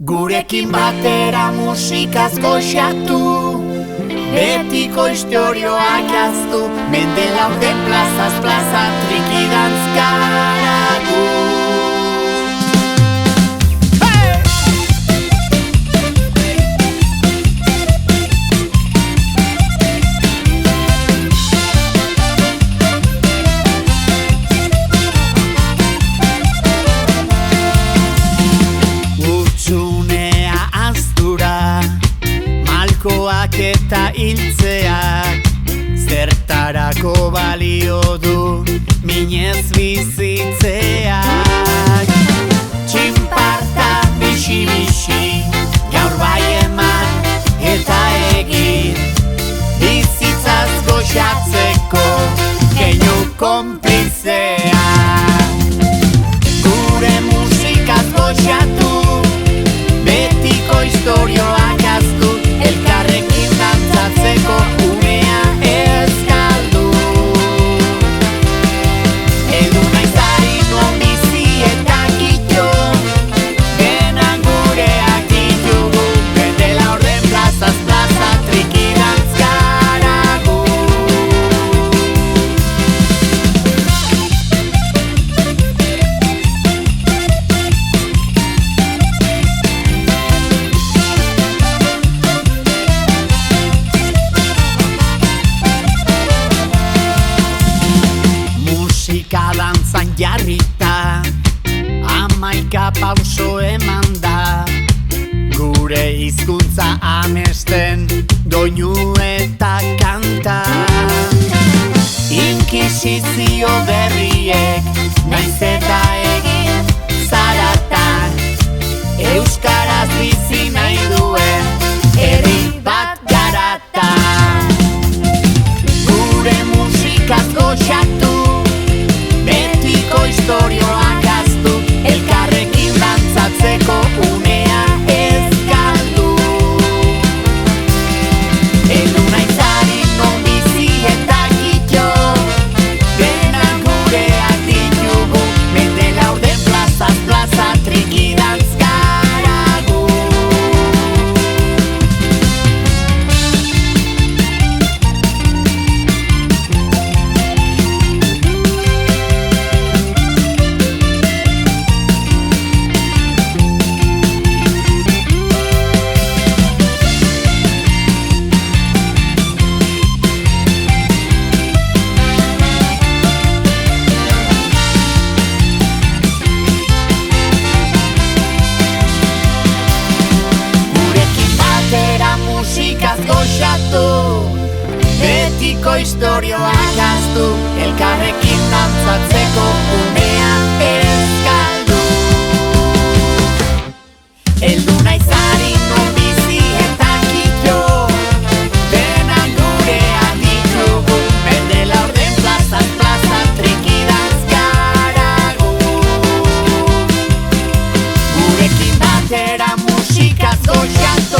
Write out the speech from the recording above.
Gurekin batera musikaz goxatu, betiko istorioak jaztu, mende laurden plazaz plaza trikidantz garagu. Malkoak eta hiltzeak zertarako balio du minez bizitzeak. Txinparta bixi-bixi gaur bai eman eta egin, bizitzaz goxatzeko keinu konplizea. Gure musikaz goxatu, betiko istorioak jaztu, elkarrekin dantzatzeko unea ez galdu. Edu naiz harin bizi eta kito, denan gureak ditugu, bende laurden plazaz plaza trikidantz garagu. Musika dantzan jarrita, hamaika pauso eman da, gure hizkuntza amesten doinu eta kanta. Inkisizio berriek naiz eta egin zaratan, euskaraz bizi nahi duen herri bat garatan. Gure musikaz goxatu, betiko istorioak jaztu, elkarrekin dantzatzeko unea ez galdu. Edu naiz harin bizi eta kito, denak gureak ditugu, mende laurden plazaz plaza trikidantz garagu. Gurekin batera musikaz goxatu, betiko istorioak jaztu, elkarrekin dantzatzeko unea ez galdu. Heldu naiz harin bizi eta kito, denak gureak ditugu, mende laurden plazaz plaza trikidantz garagu. Gurekin batera musikaz goxatu,